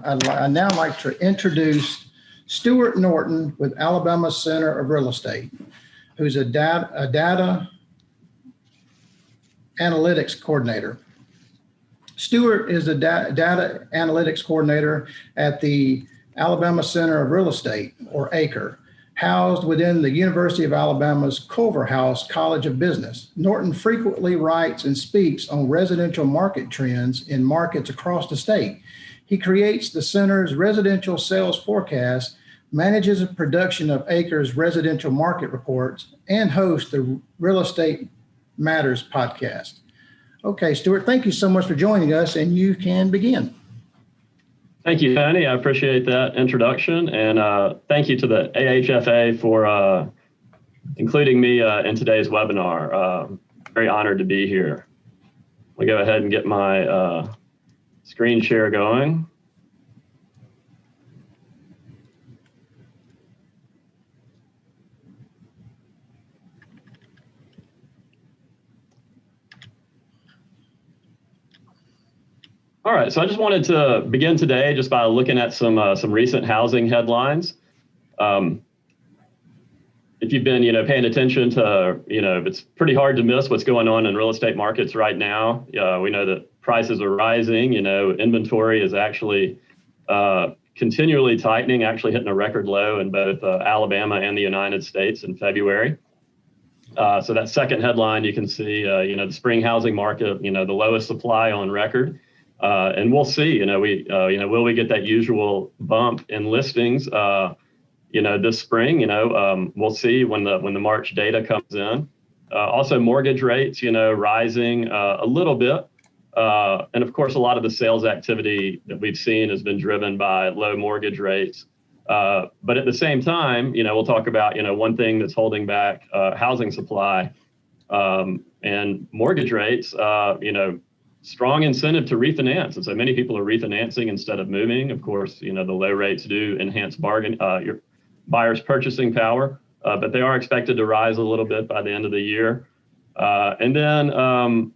I'd now like to introduce Stuart Norton with Alabama Center of Real Estate, who's a data analytics coordinator. Stuart is a data analytics coordinator at the Alabama Center of Real Estate, or ACRE, housed within the University of Alabama's Culverhouse College of Business. Norton frequently writes and speaks on residential market trends in markets across the state. He creates the center's residential sales forecast, manages the production of ACRE's residential market reports, and hosts the Real Estate Matters podcast. Okay, Stuart, thank you so much for joining us, and you can begin. Thank you, Tony. I appreciate that introduction, and thank you to the AHFA for including me in today's webinar. Very honored to be here. I'll go ahead and get my screen share going. All right, so I just wanted to begin today just by looking at some recent housing headlines. If you've been, paying attention to, it's pretty hard to miss what's going on in real estate markets right now. We know that prices are rising. Inventory is actually continually tightening, actually hitting a record low in both Alabama and the United States in February. So that second headline, you can see, the spring housing market, the lowest supply on record. And we'll see, will we get that usual bump in listings, this spring? We'll see when the March data comes in. Also, mortgage rates, rising a little bit. And of course, a lot of the sales activity that we've seen has been driven by low mortgage rates. But at the same time, we'll talk about, one thing that's holding back housing supply and mortgage rates, strong incentive to refinance. And so many people are refinancing instead of moving. Of course, the low rates do enhance your buyers' purchasing power, but they are expected to rise a little bit by the end of the year. And then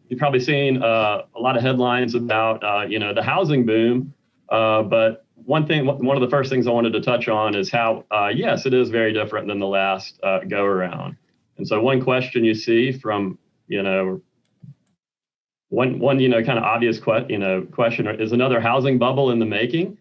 you've probably seen a lot of headlines about, the housing boom. But one of the first things I wanted to touch on is how, yes, it is very different than the last go around. And so one question you see from, one kind of obvious question is another housing bubble in the making.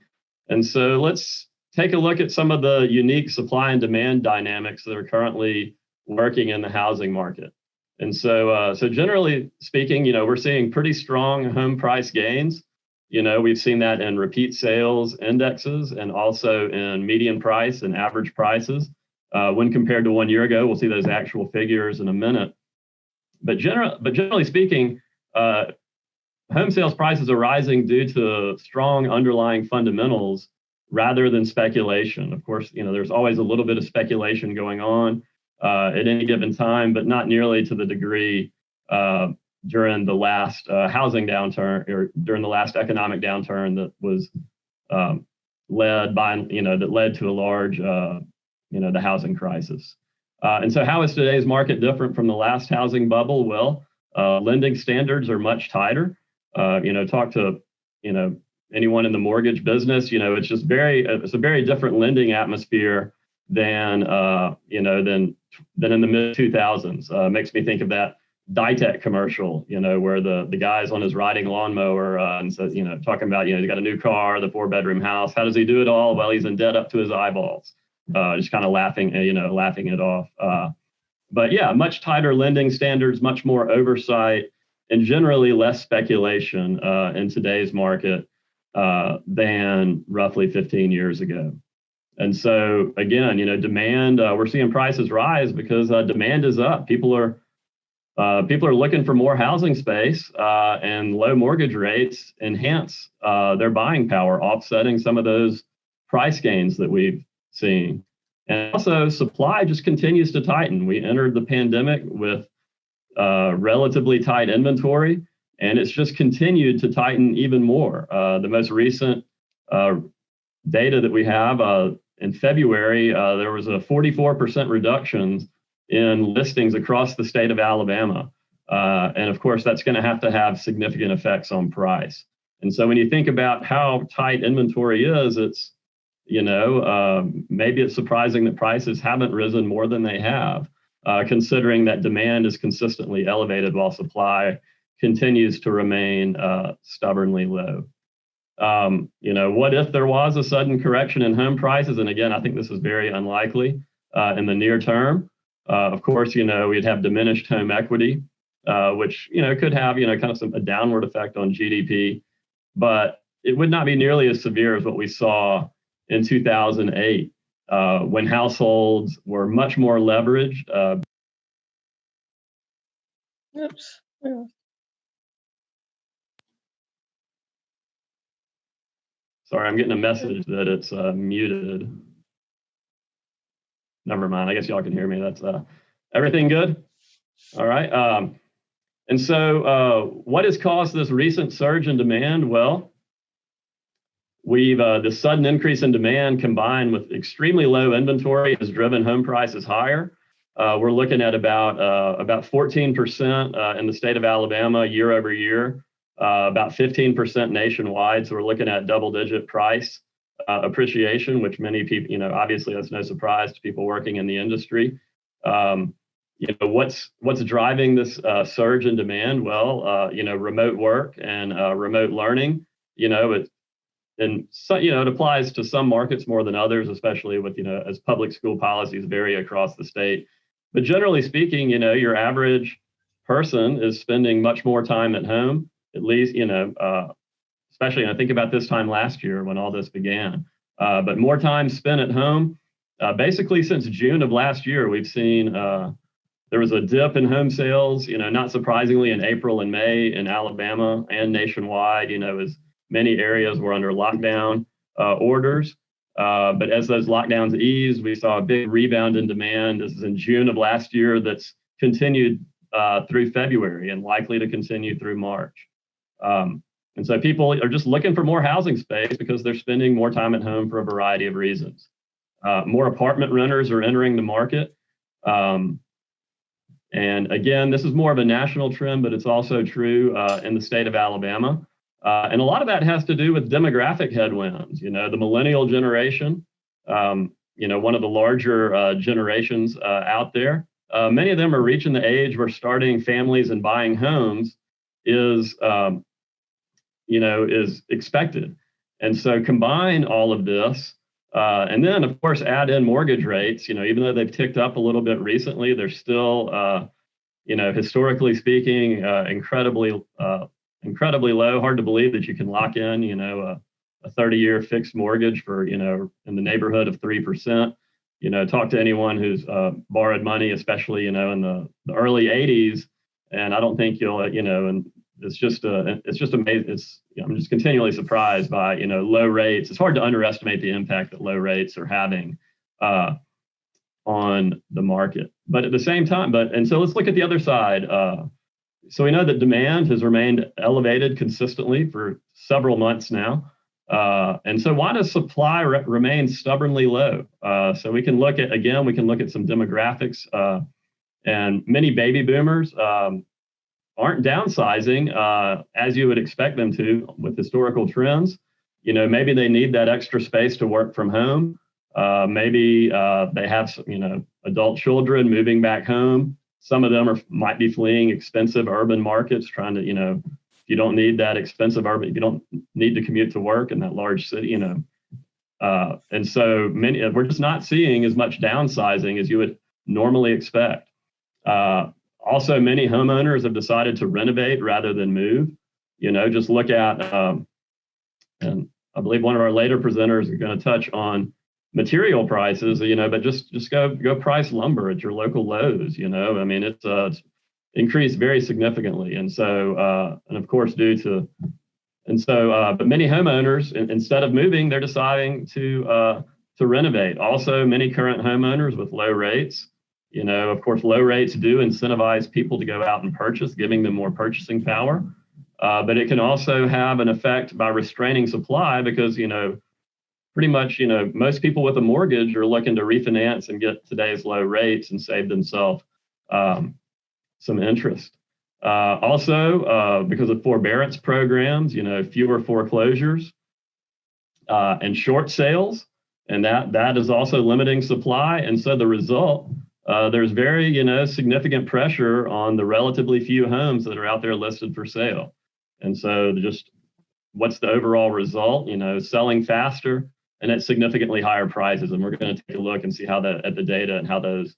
And so let's take a look at some of the unique supply and demand dynamics that are currently working in the housing market. And so generally speaking, we're seeing pretty strong home price gains. We've seen that in repeat sales indexes and also in median price and average prices. When compared to 1 year ago, we'll see those actual figures in a minute. But generally speaking, home sales prices are rising due to strong underlying fundamentals rather than speculation. Of course, there's always a little bit of speculation going on at any given time, but not nearly to the degree during the last housing downturn or during the last economic downturn that was led to a large, the housing crisis. And so how is today's market different from the last housing bubble? Well, lending standards are much tighter. Talk to, anyone in the mortgage business, it's a very different lending atmosphere than in the mid 2000s. Makes me think of that Ditech commercial, where the guy's on his riding lawnmower and says, talking about, he's got a new car, the 4-bedroom house. How does he do it all? Well, he's in debt up to his eyeballs. Just kind of laughing it off. But yeah, much tighter lending standards, much more oversight, and generally less speculation in today's market than roughly 15 years ago. And so again, demand, we're seeing prices rise because demand is up. People are looking for more housing space, and low mortgage rates enhance their buying power, offsetting some of those price gains that we've seen. And also, supply just continues to tighten. We entered the pandemic with relatively tight inventory, and it's just continued to tighten even more. The most recent data that we have in February, there was a 44% reduction in listings across the state of Alabama. And of course, that's going to have significant effects on price. And so when you think about how tight inventory is, it's, maybe it's surprising that prices haven't risen more than they have, considering that demand is consistently elevated while supply continues to remain stubbornly low. What if there was a sudden correction in home prices? And again, I think this is very unlikely in the near term. Of course, we'd have diminished home equity, which, could have, kind of a downward effect on GDP, but it would not be nearly as severe as what we saw in 2008, when households were much more leveraged. Oops. Yeah. Sorry, I'm getting a message that it's muted. Never mind. I guess y'all can hear me. That's everything good? All right. And so what has caused this recent surge in demand? Well, the sudden increase in demand combined with extremely low inventory has driven home prices higher. We're looking at about 14% in the state of Alabama year over year, about 15% nationwide. So we're looking at double-digit price appreciation, which many people, obviously that's no surprise to people working in the industry. What's driving this surge in demand? Well, remote work and remote learning. It applies to some markets more than others, especially with, as public school policies vary across the state. But generally speaking, your average person is spending much more time at home, at least, especially, I think about this time last year when all this began, but more time spent at home. Basically, since June of last year, we've seen there was a dip in home sales, not surprisingly in April and May in Alabama and nationwide, as many areas were under lockdown orders. But as those lockdowns eased, we saw a big rebound in demand. This is in June of last year that's continued through February and likely to continue through March. And so people are just looking for more housing space because they're spending more time at home for a variety of reasons. More apartment renters are entering the market. And again, this is more of a national trend, but it's also true in the state of Alabama. And a lot of that has to do with demographic headwinds. The millennial generation, one of the larger generations out there, many of them are reaching the age where starting families and buying homes is expected. And so combine all of this, and then of course add in mortgage rates. Even though they've ticked up a little bit recently, they're still, historically speaking, incredibly low. Hard to believe that you can lock in, a 30-year fixed mortgage for, in the neighborhood of 3%. Talk to anyone who's borrowed money, especially, in the early 80s, and I don't think you'll, and it's just amazing. I'm just continually surprised by, low rates. It's hard to underestimate the impact that low rates are having on the market. But at the same time, and so let's look at the other side. So we know that demand has remained elevated consistently for several months now. And so why does supply remain stubbornly low? So we can look at some demographics, and many baby boomers aren't downsizing as you would expect them to with historical trends. Maybe they need that extra space to work from home. Maybe they have, adult children moving back home. Some of them might be fleeing expensive urban markets, trying to, if you don't need that expensive urban, you don't need to commute to work in that large city, and so we're just not seeing as much downsizing as you would normally expect. Also, many homeowners have decided to renovate rather than move. Just look at, and I believe one of our later presenters is going to touch on material prices, but just go price lumber at your local Lowe's. It's increased very significantly, and so and of course but many homeowners, instead of moving, they're deciding to renovate. Also, many current homeowners with low rates. Of course, low rates do incentivize people to go out and purchase, giving them more purchasing power. But it can also have an effect by restraining supply because, pretty much, most people with a mortgage are looking to refinance and get today's low rates and save themselves some interest. Also, because of forbearance programs, fewer foreclosures and short sales, and that is also limiting supply. And so the result, there's very, significant pressure on the relatively few homes that are out there listed for sale. And so just what's the overall result? Selling faster and at significantly higher prices. And we're going to take a look and see how at the data and how those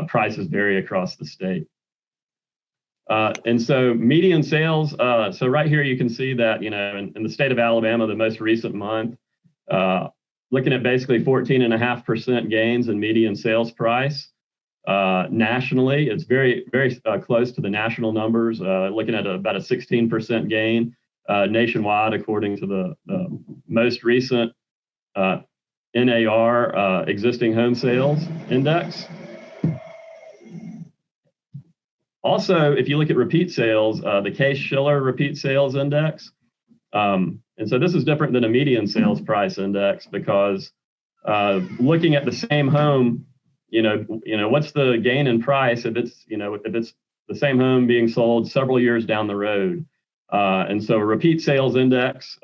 prices vary across the state. And so median sales, so right here you can see that, in the state of Alabama, the most recent month, looking at basically 14.5% gains in median sales price. Nationally, it's very, very close to the national numbers, looking at about a 16% gain nationwide, according to the most recent NAR existing home sales index. Also, if you look at repeat sales, the Case-Shiller repeat sales index, and so this is different than a median sales price index because looking at the same home, what's the gain in price if it's the same home being sold several years down the road. And so a repeat sales index,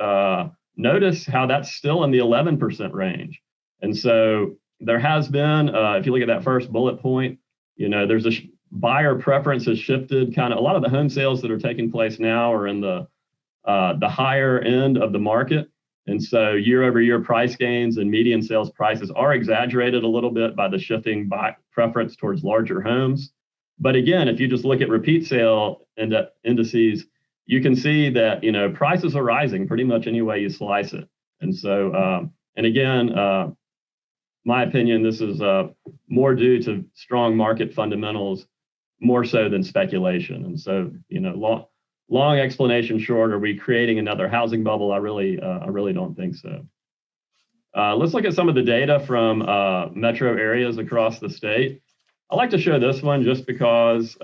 notice how that's still in the 11% range. And so there has been, if you look at that first bullet point, there's a buyer preference has shifted. Kind of a lot of the home sales that are taking place now are in the higher end of the market. And so year-over-year price gains and median sales prices are exaggerated a little bit by the shifting preference towards larger homes. But again, if you just look at repeat sale indices, you can see that, prices are rising pretty much any way you slice it. And so, and again, my opinion, this is more due to strong market fundamentals, more so than speculation. And so, long explanation short, are we creating another housing bubble? I really don't think so. Let's look at some of the data from metro areas across the state. I like to show this one just because,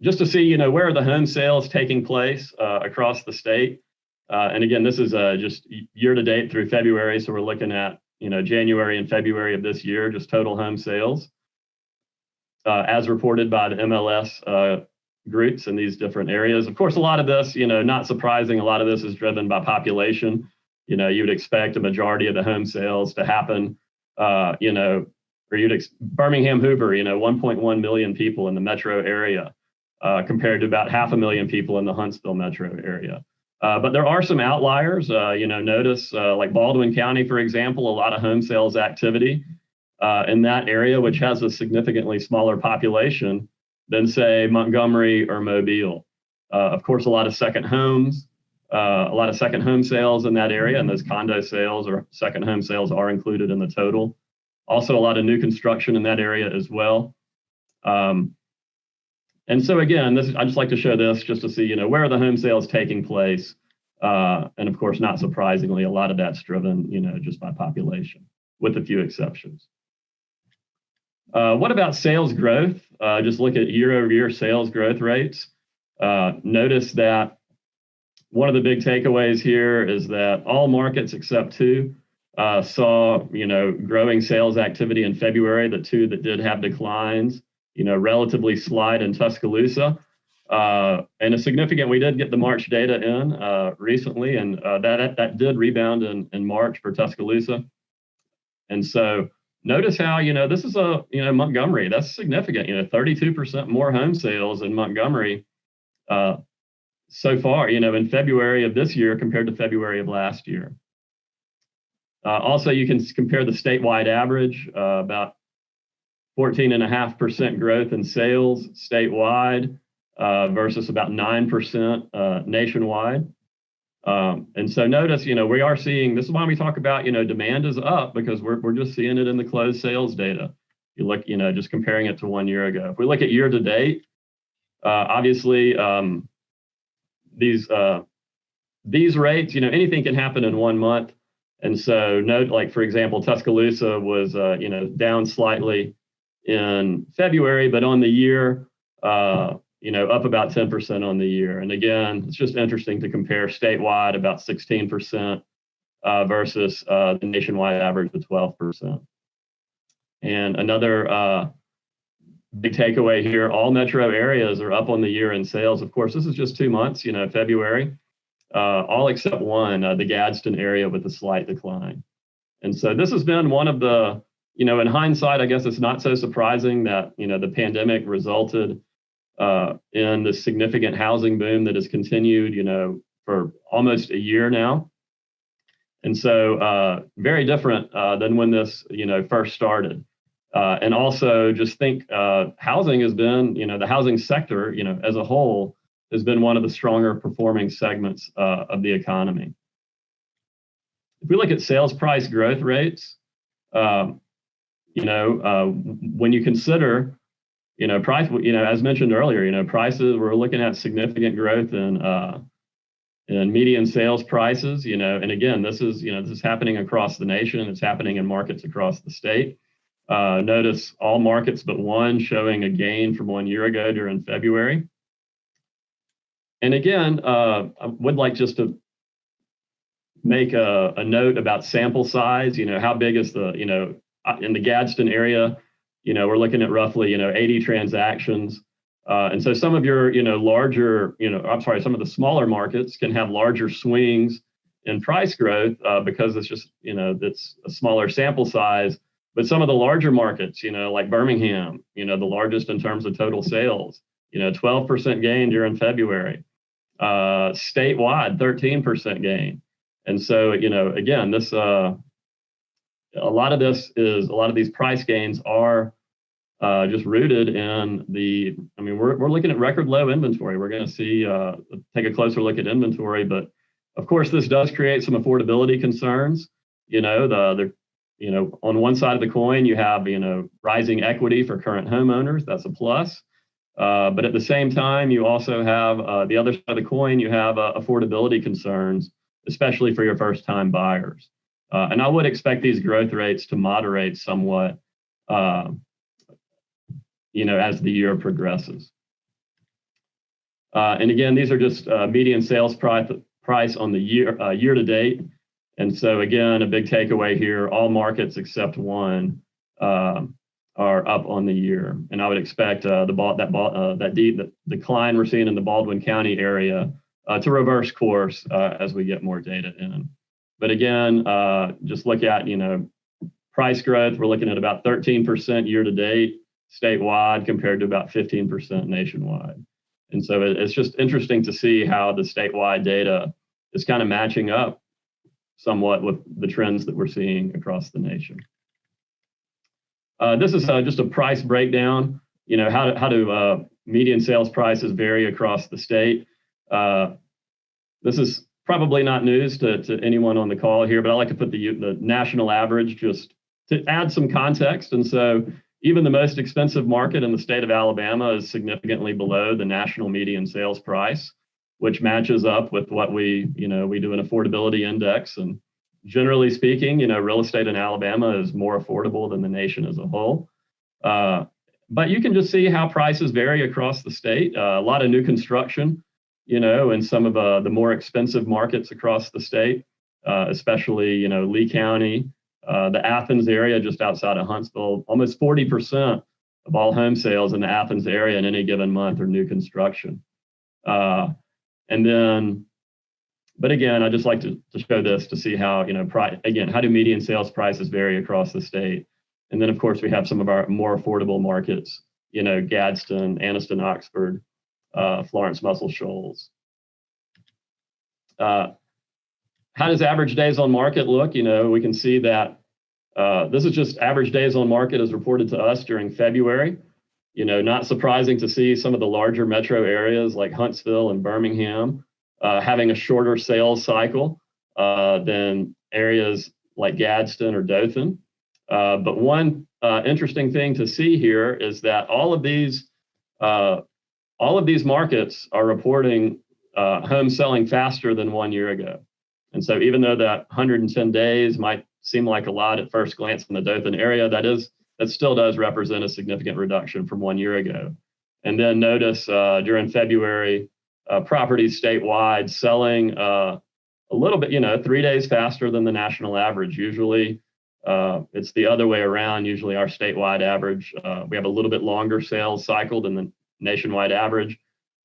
just to see, where are the home sales taking place across the state. And again, this is just year to date through February. So we're looking at, January and February of this year, just total home sales as reported by the MLS groups in these different areas. Of course, a lot of this, not surprising, a lot of this is driven by population. You would expect a majority of the home sales to happen, Birmingham, Hoover, 1.1 million people in the metro area compared to about 500,000 people in the Huntsville metro area. But there are some outliers, notice like Baldwin County, for example, a lot of home sales activity in that area, which has a significantly smaller population than, say, Montgomery or Mobile. Of course, a lot of second home sales in that area, and those condo sales or second home sales are included in the total. Also, a lot of new construction in that area as well. And so again, I just like to show this just to see, where are the home sales taking place? And of course, not surprisingly, a lot of that's driven, just by population, with a few exceptions. What about sales growth? Just look at year-over-year sales growth rates. Notice that one of the big takeaways here is that all markets except two saw, growing sales activity in February. The two that did have declines, relatively slight in Tuscaloosa. And a significant, we did get the March data in recently, and that did rebound in March for Tuscaloosa. And so notice how, this is Montgomery, that's significant, 32% more home sales in Montgomery so far, in February of this year compared to February of last year. Also, you can compare the statewide average, about 14.5% growth in sales statewide versus about 9% nationwide. And so notice, we are seeing, this is why we talk about, demand is up, because we're just seeing it in the closed sales data. You look, just comparing it to 1 year ago. If we look at year to date, obviously these rates, anything can happen in 1 month. And so note, like, for example, Tuscaloosa was, down slightly in February, but on the year, up about 10% on the year. And again, it's just interesting to compare statewide about 16% versus the nationwide average of 12%. And another big takeaway here, all metro areas are up on the year in sales. Of course, this is just 2 months, February, all except one, the Gadsden area with a slight decline. And so this has been one of the, in hindsight, I guess it's not so surprising that, the pandemic resulted in the significant housing boom that has continued, for almost a year now. And so very different than when this, first started. And also just think housing has been, the housing sector, as a whole has been one of the stronger performing segments of the economy. If we look at sales price growth rates, when you consider, price, as mentioned earlier, prices, we're looking at significant growth in median sales prices, and again, this is happening across the nation. It's happening in markets across the state. Notice all markets but one showing a gain from 1 year ago during February. And again, I would like just to make a note about sample size. How big is the, in the Gadsden area, we're looking at roughly, 80 transactions. And so some of your, larger, some of the smaller markets can have larger swings in price growth because it's just, it's a smaller sample size. But some of the larger markets, like Birmingham, the largest in terms of total sales, 12% gain during February. Statewide, 13% gain. And so, again, this a lot of these price gains are just rooted in we're looking at record low inventory. We're going to see, take a closer look at inventory, but of course, this does create some affordability concerns. On one side of the coin, you have, rising equity for current homeowners. That's a plus. But at the same time, you also have the other side of the coin, you have affordability concerns, especially for your first time buyers. And I would expect these growth rates to moderate somewhat, as the year progresses. And again, these are just median sales price on the year to date. And so again, a big takeaway here, all markets except one are up on the year. And I would expect the decline we're seeing in the Baldwin County area to reverse course as we get more data in. But again, just look at, price growth. We're looking at about 13% year to date statewide compared to about 15% nationwide. And so it's just interesting to see how the statewide data is kind of matching up somewhat with the trends that we're seeing across the nation. This is just a price breakdown. How do median sales prices vary across the state? This is probably not news to anyone on the call here, but I like to put the national average just to add some context. And so even the most expensive market in the state of Alabama is significantly below the national median sales price, which matches up with what we do an affordability index. And generally speaking, real estate in Alabama is more affordable than the nation as a whole. But you can just see how prices vary across the state. A lot of new construction, in some of the more expensive markets across the state, especially, Lee County, the Athens area just outside of Huntsville. Almost 40% of all home sales in the Athens area in any given month are new construction. And then, but again, I just like to show this to see how, how do median sales prices vary across the state? And then, of course, we have some of our more affordable markets, Gadsden, Anniston, Oxford, Florence, Muscle Shoals. How does average days on market look? We can see that this is just average days on market as reported to us during February. Not surprising to see some of the larger metro areas like Huntsville and Birmingham having a shorter sales cycle than areas like Gadsden or Dothan. But one interesting thing to see here is that all of these markets are reporting homes selling faster than 1 year ago. And so even though that 110 days might seem like a lot at first glance in the Dothan area, that still does represent a significant reduction from 1 year ago. And then notice during February, properties statewide selling a little bit, 3 days faster than the national average. Usually It's the other way around. Usually our statewide average, we have a little bit longer sales cycle than the nationwide average.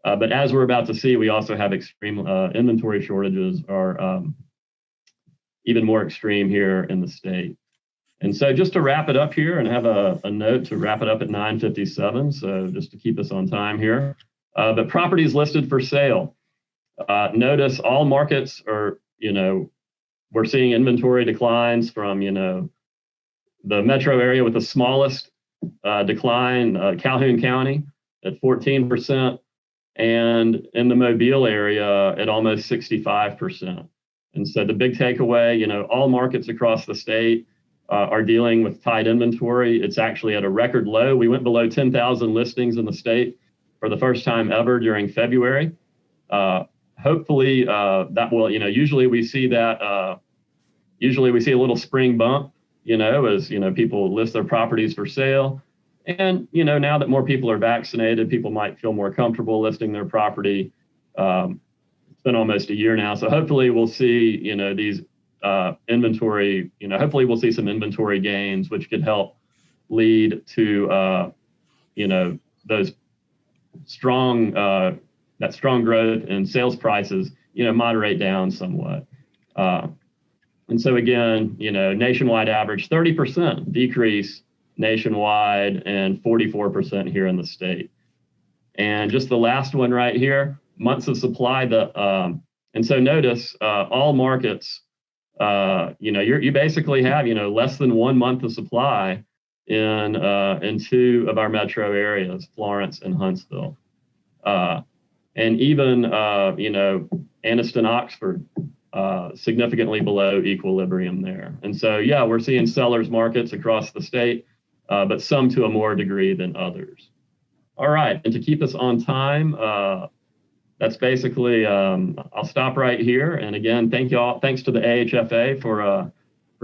But as we're about to see, we also have extreme inventory shortages are even more extreme here in the state. And so just to wrap it up here and have a note to wrap it up at 9:57, so just to keep us on time here. But properties listed for sale. Notice all markets are, we're seeing inventory declines from, the metro area with the smallest decline, Calhoun County at 14%, and in the Mobile area at almost 65%. And so the big takeaway, all markets across the state are dealing with tight inventory. It's actually at a record low. We went below 10,000 listings in the state for the first time ever during February. Hopefully that will, usually we see that, usually we see a little spring bump, as, people list their properties for sale. And, now that more people are vaccinated, people might feel more comfortable listing their property. It's been almost a year now. So hopefully we'll see, these inventory, hopefully we'll see some inventory gains, which could help lead to, those strong, that strong growth in sales prices, moderate down somewhat. And so again, nationwide average 30% decrease nationwide and 44% here in the state. And just the last one right here, months of supply. And so notice all markets, you basically have, less than 1 month of supply in two of our metro areas, Florence and Huntsville. And even, Anniston, Oxford, significantly below equilibrium there. And so, yeah, we're seeing sellers markets across the state, but some to a more degree than others. All right, and to keep us on time, that's basically, I'll stop right here. And again, thank you all. Thanks to the AHFA for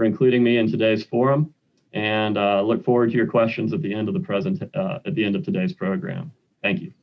including me in today's forum, and look forward to your questions at the end of the at the end of today's program. Thank you.